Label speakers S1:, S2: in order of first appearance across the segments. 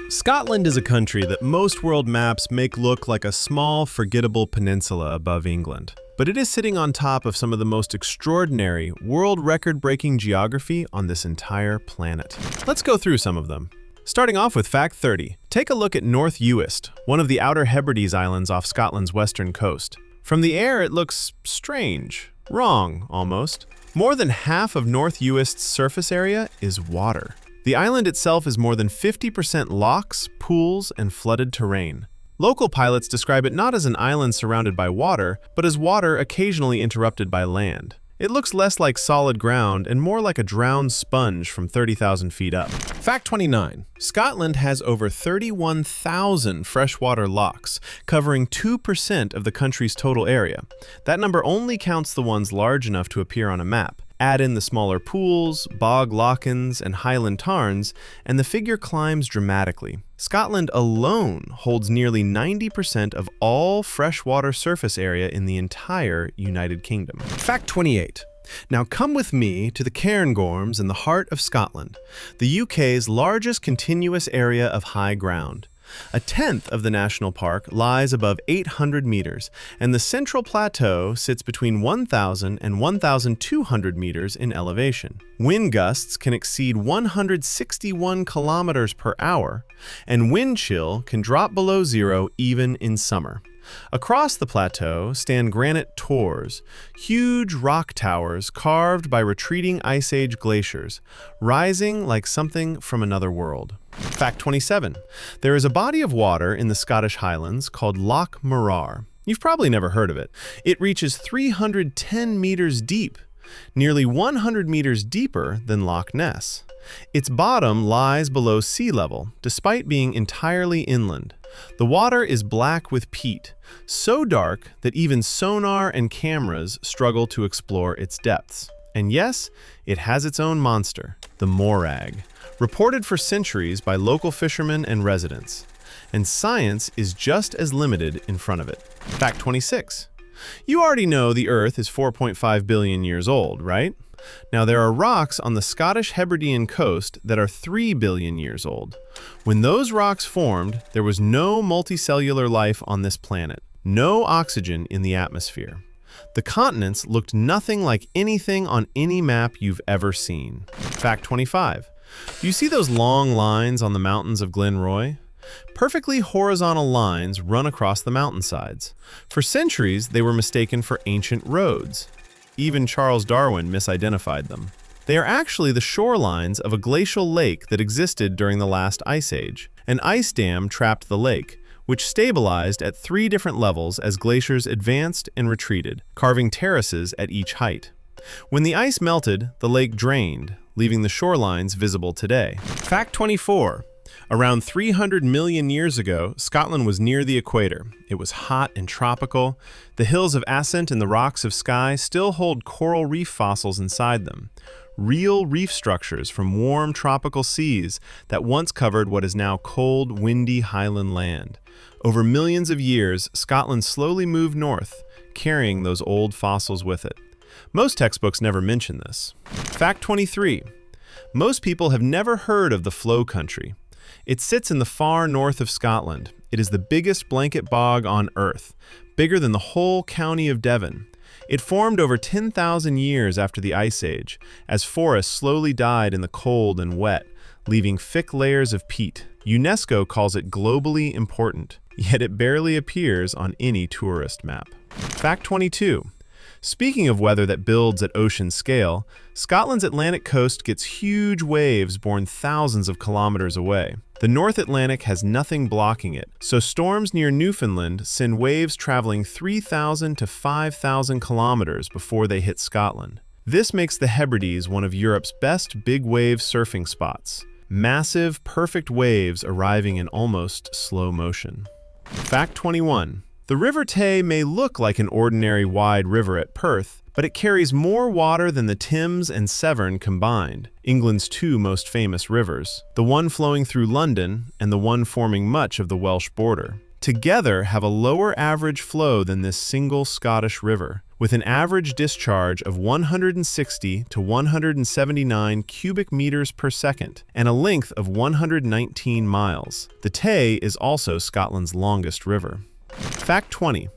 S1: Scotland is a country that most world maps make look like a small, forgettable peninsula above England. But it is sitting on top of some of the most extraordinary, world record-breaking geography on this entire planet. Let's go through some of them. Starting off with Fact 30. Take a look at North Uist, one of the Outer Hebrides Islands off Scotland's western coast. From the air, it looks strange. Wrong, almost. More than half of North Uist's surface area is water. The island itself is more than 50% lochs, pools, and flooded terrain. Local pilots describe it not as an island surrounded by water, but as water occasionally interrupted by land. It looks less like solid ground and more like a drowned sponge from 30,000 feet up. Fact 29. Scotland has over 31,000 freshwater lochs, covering 2% of the country's total area. That number only counts the ones large enough to appear on a map. Add in the smaller pools, bog lochans, and highland tarns, and the figure climbs dramatically. Scotland alone holds nearly 90% of all freshwater surface area in the entire United Kingdom. Fact 28. Now come with me to the Cairngorms in the heart of Scotland, the UK's largest continuous area of high ground. A tenth of the national park lies above 800 meters, and the central plateau sits between 1,000 and 1,200 meters in elevation. Wind gusts can exceed 161 kilometers per hour, and wind chill can drop below zero even in summer. Across the plateau stand granite tors, huge rock towers carved by retreating Ice Age glaciers, rising like something from another world. Fact 27. There is a body of water in the Scottish Highlands called Loch Morar. You've probably never heard of it. It reaches 310 meters deep, nearly 100 meters deeper than Loch Ness. Its bottom lies below sea level, despite being entirely inland. The water is black with peat, so dark that even sonar and cameras struggle to explore its depths. And yes, it has its own monster, the morag, reported for centuries by local fishermen and residents. And science is just as limited in front of it. Fact 26. You already know the Earth is 4.5 billion years old, right? Now, there are rocks on the Scottish Hebridean coast that are 3 billion years old. When those rocks formed, there was no multicellular life on this planet, no oxygen in the atmosphere. The continents looked nothing like anything on any map you've ever seen. Fact 25. Do you see those long lines on the mountains of Glenroy? Perfectly horizontal lines run across the mountainsides. For centuries, they were mistaken for ancient roads. Even Charles Darwin misidentified them. They are actually the shorelines of a glacial lake that existed during the last ice age. An ice dam trapped the lake, which stabilized at 3 different levels as glaciers advanced and retreated, carving terraces at each height. When the ice melted, the lake drained, leaving the shorelines visible today. Fact 24. Around 300 million years ago, Scotland was near the equator. It was hot and tropical. The hills of Ascent and the rocks of Skye still hold coral reef fossils inside them. Real reef structures from warm tropical seas that once covered what is now cold, windy highland land. Over millions of years, Scotland slowly moved north, carrying those old fossils with it. Most textbooks never mention this. Fact 23. Most people have never heard of the Flow Country. It sits in the far north of Scotland. It is the biggest blanket bog on Earth, bigger than the whole county of Devon. It formed over 10,000 years after the Ice Age, as forests slowly died in the cold and wet, leaving thick layers of peat. UNESCO calls it globally important, yet it barely appears on any tourist map. Fact 22. Speaking of weather that builds at ocean scale, Scotland's Atlantic coast gets huge waves borne thousands of kilometers away. The North Atlantic has nothing blocking it, so storms near Newfoundland send waves traveling 3,000 to 5,000 kilometers before they hit Scotland. This makes the Hebrides one of Europe's best big wave surfing spots. Massive, perfect waves arriving in almost slow motion. Fact 21. The River Tay may look like an ordinary wide river at Perth, but it carries more water than the Thames and Severn combined, England's 2 most famous rivers, the one flowing through London and the one forming much of the Welsh border. Together have a lower average flow than this single Scottish river, with an average discharge of 160 to 179 cubic meters per second and a length of 119 miles. The Tay is also Scotland's longest river. Fact 20.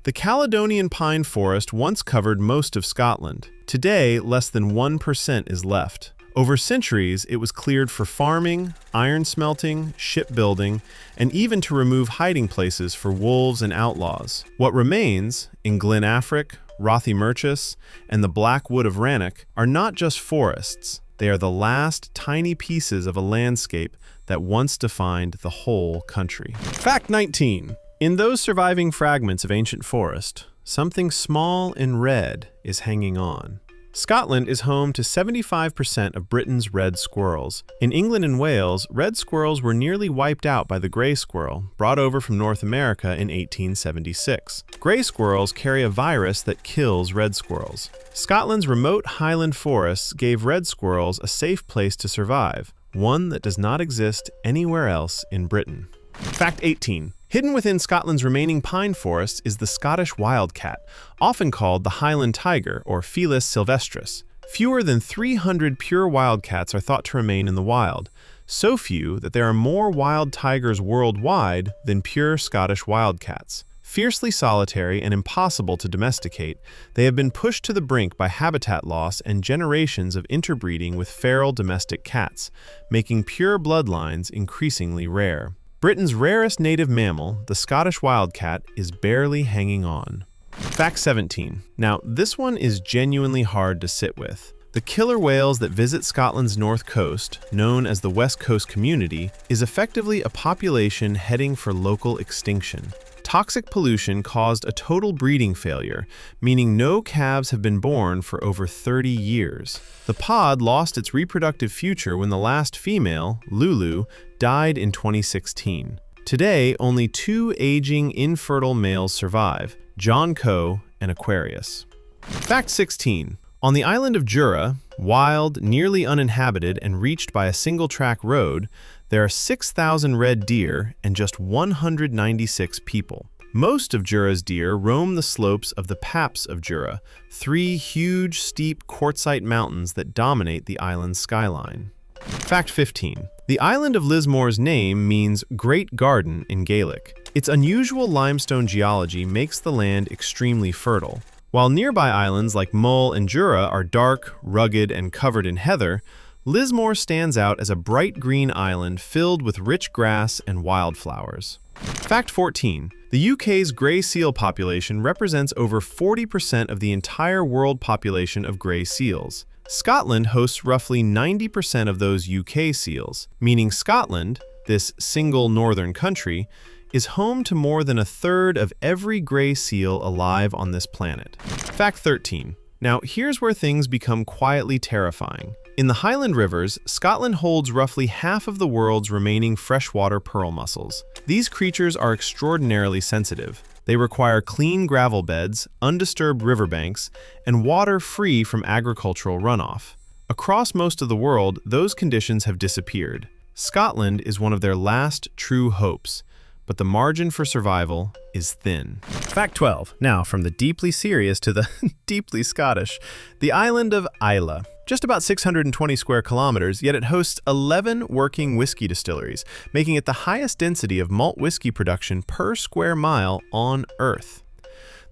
S1: The Caledonian pine forest once covered most of Scotland. Today, less than 1% is left. Over centuries, it was cleared for farming, iron smelting, shipbuilding, and even to remove hiding places for wolves and outlaws. What remains, in Glen Affric, Rothiemurchus, and the Black Wood of Rannoch, are not just forests. They are the last tiny pieces of a landscape that once defined the whole country. Fact 19. In those surviving fragments of ancient forest, something small and red is hanging on. Scotland is home to 75% of Britain's red squirrels. In England and Wales, red squirrels were nearly wiped out by the gray squirrel, brought over from North America in 1876. Gray squirrels carry a virus that kills red squirrels. Scotland's remote highland forests gave red squirrels a safe place to survive, one that does not exist anywhere else in Britain. Fact 18. Hidden within Scotland's remaining pine forests is the Scottish wildcat, often called the Highland tiger or Felis sylvestris. Fewer than 300 pure wildcats are thought to remain in the wild, so few that there are more wild tigers worldwide than pure Scottish wildcats. Fiercely solitary and impossible to domesticate, they have been pushed to the brink by habitat loss and generations of interbreeding with feral domestic cats, making pure bloodlines increasingly rare. Britain's rarest native mammal, the Scottish wildcat, is barely hanging on. Fact 17. Now, this one is genuinely hard to sit with. The killer whales that visit Scotland's north coast, known as the West Coast Community, is effectively a population heading for local extinction. Toxic pollution caused a total breeding failure, meaning no calves have been born for over 30 years. The pod lost its reproductive future when the last female, Lulu, died in 2016. Today, only 2 aging, infertile males survive, John Coe and Aquarius. Fact 16. On the island of Jura, wild, nearly uninhabited, and reached by a single-track road, there are 6,000 red deer and just 196 people. Most of Jura's deer roam the slopes of the Paps of Jura, 3 huge, steep quartzite mountains that dominate the island's skyline. Fact 15. The island of Lismore's name means Great Garden in Gaelic. Its unusual limestone geology makes the land extremely fertile. While nearby islands like Mull and Jura are dark, rugged, and covered in heather, Lismore stands out as a bright green island filled with rich grass and wildflowers. Fact 14. The UK's grey seal population represents over 40% of the entire world population of grey seals. Scotland hosts roughly 90% of those UK seals, meaning Scotland, this single northern country, is home to more than a third of every grey seal alive on this planet. Fact 13. Now, here's where things become quietly terrifying. In the Highland rivers, Scotland holds roughly half of the world's remaining freshwater pearl mussels. These creatures are extraordinarily sensitive. They require clean gravel beds, undisturbed riverbanks, and water free from agricultural runoff. Across most of the world, those conditions have disappeared. Scotland is one of their last true hopes, but the margin for survival is thin. Fact 12. Now, from the deeply serious to the deeply Scottish, the island of Islay. Just about 620 square kilometers, yet it hosts 11 working whiskey distilleries, making it the highest density of malt whiskey production per square mile on Earth.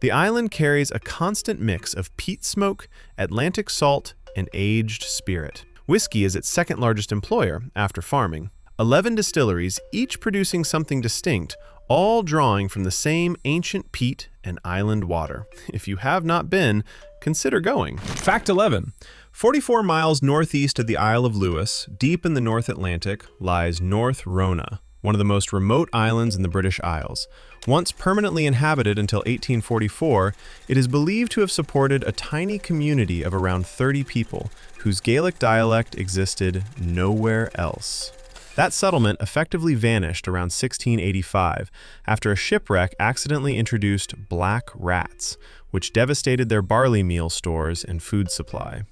S1: The island carries a constant mix of peat smoke, Atlantic salt, and aged spirit. Whiskey is its second largest employer after farming. 11 distilleries, each producing something distinct, all drawing from the same ancient peat and island water. If you have not been, consider going. Fact 11. 44 miles northeast of the Isle of Lewis, deep in the North Atlantic, lies North Rona, one of the most remote islands in the British Isles. Once permanently inhabited until 1844, it is believed to have supported a tiny community of around 30 people, whose Gaelic dialect existed nowhere else. That settlement effectively vanished around 1685 after a shipwreck accidentally introduced black rats, which devastated their barley meal stores and food supply.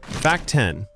S1: Fact 10.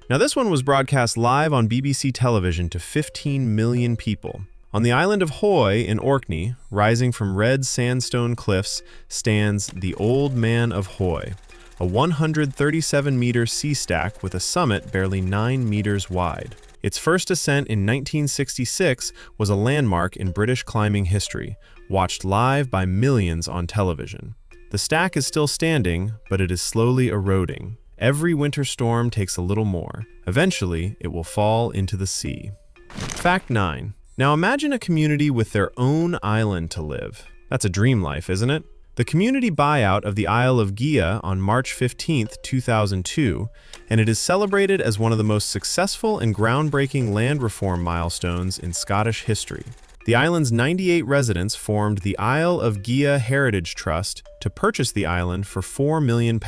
S1: Now this one was broadcast live on BBC television to 15 million people. On the island of Hoy in Orkney, rising from red sandstone cliffs, stands the Old Man of Hoy, a 137-meter sea stack with a summit barely 9 meters wide. Its first ascent in 1966 was a landmark in British climbing history, watched live by millions on television. The stack is still standing, but it is slowly eroding. Every winter storm takes a little more. Eventually, it will fall into the sea. Fact 9. Now imagine a community with their own island to live. That's a dream life, isn't it? The community buyout of the Isle of Gia on March 15, 2002, and it is celebrated as one of the most successful and groundbreaking land reform milestones in Scottish history. The island's 98 residents formed the Isle of Gia Heritage Trust to purchase the island for £4 million,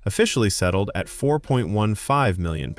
S1: officially settled at £4.15 million.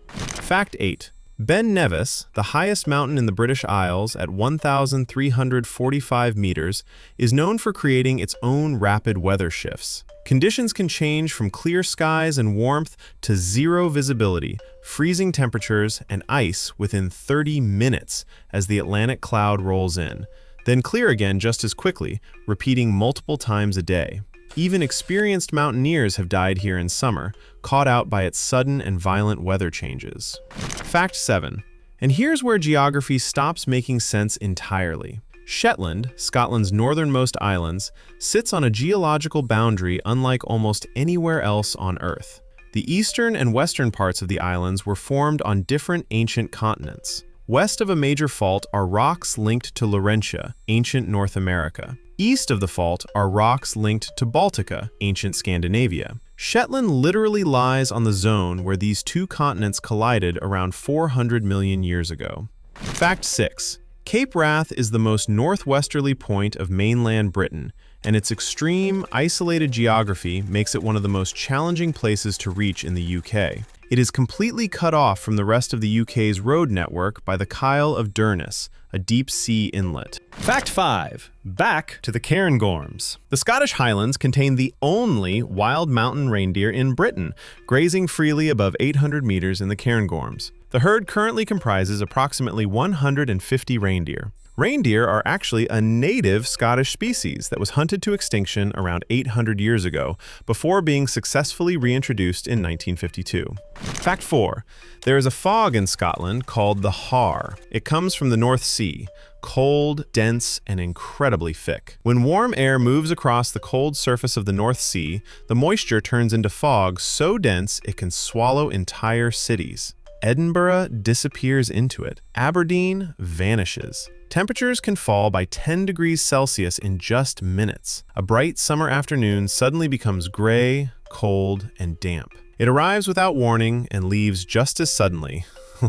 S1: Fact 8. Ben Nevis, the highest mountain in the British Isles at 1,345 meters, is known for creating its own rapid weather shifts. Conditions can change from clear skies and warmth to zero visibility, freezing temperatures, and ice within 30 minutes as the Atlantic cloud rolls in, then clear again just as quickly, repeating multiple times a day. Even experienced mountaineers have died here in summer, caught out by its sudden and violent weather changes. Fact 7. And here's where geography stops making sense entirely. Shetland, Scotland's northernmost islands, sits on a geological boundary unlike almost anywhere else on Earth. The eastern and western parts of the islands were formed on different ancient continents. West of a major fault are rocks linked to Laurentia, ancient North America. East of the fault are rocks linked to Baltica, ancient Scandinavia. Shetland literally lies on the zone where these two continents collided around 400 million years ago. Fact 6. Cape Wrath is the most northwesterly point of mainland Britain, and its extreme, isolated geography makes it one of the most challenging places to reach in the UK. It is completely cut off from the rest of the UK's road network by the Kyle of Durness, a deep-sea inlet. Fact 5. Back to the Cairngorms. The Scottish Highlands contain the only wild mountain reindeer in Britain, grazing freely above 800 meters in the Cairngorms. The herd currently comprises approximately 150 reindeer. Reindeer are actually a native Scottish species that was hunted to extinction around 800 years ago, before being successfully reintroduced in 1952. Fact 4. There is a fog in Scotland called the Har. It comes from the North Sea, cold, dense, and incredibly thick. When warm air moves across the cold surface of the North Sea, the moisture turns into fog so dense it can swallow entire cities. Edinburgh disappears into it. Aberdeen vanishes. Temperatures can fall by 10 degrees Celsius in just minutes. A bright summer afternoon suddenly becomes gray, cold, and damp. It arrives without warning and leaves just as suddenly,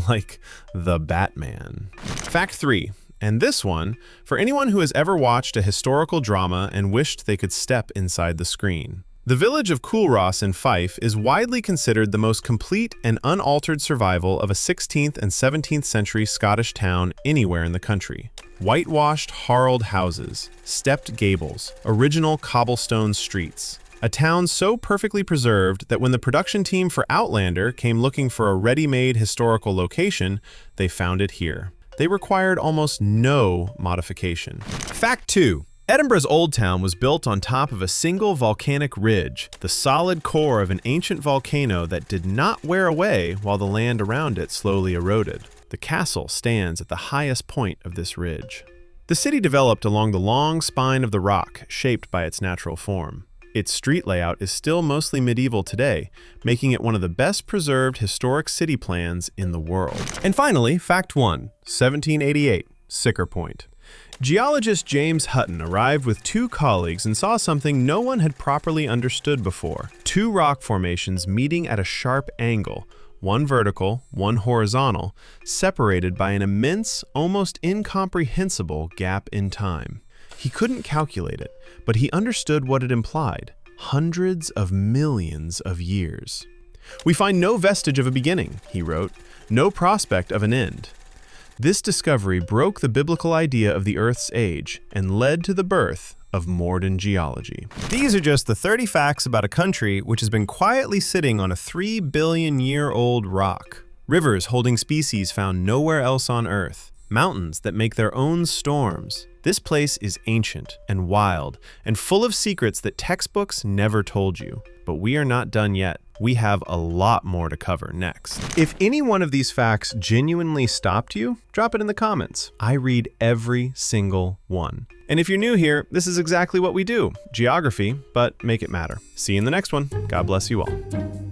S1: like the Batman. Fact 3. And this one, for anyone who has ever watched a historical drama and wished they could step inside the screen. The village of Coolross in Fife is widely considered the most complete and unaltered survival of a 16th and 17th century Scottish town anywhere in the country. Whitewashed, harled houses, stepped gables, original cobblestone streets. A town so perfectly preserved that when the production team for Outlander came looking for a ready-made historical location, they found it here. They required almost no modification. Fact 2. Edinburgh's Old Town was built on top of a single volcanic ridge, the solid core of an ancient volcano that did not wear away while the land around it slowly eroded. The castle stands at the highest point of this ridge. The city developed along the long spine of the rock, shaped by its natural form. Its street layout is still mostly medieval today, making it one of the best preserved historic city plans in the world. And finally, Fact 1, 1788, Sicker Point. Geologist James Hutton arrived with two colleagues and saw something no one had properly understood before. Two rock formations meeting at a sharp angle, one vertical, one horizontal, separated by an immense, almost incomprehensible gap in time. He couldn't calculate it, but he understood what it implied: hundreds of millions of years. "We find no vestige of a beginning," he wrote, "no prospect of an end." This discovery broke the biblical idea of the Earth's age and led to the birth of modern geology. These are just the 30 facts about a country which has been quietly sitting on a 3 billion-year-old rock. Rivers holding species found nowhere else on Earth. mountains that make their own storms. This place is ancient and wild and full of secrets that textbooks never told you. But we are not done yet. We have a lot more to cover next. If any one of these facts genuinely stopped you, drop it in the comments. I read every single one. And if you're new here, this is exactly what we do. Geography, but make it matter. See you in the next one. God bless you all.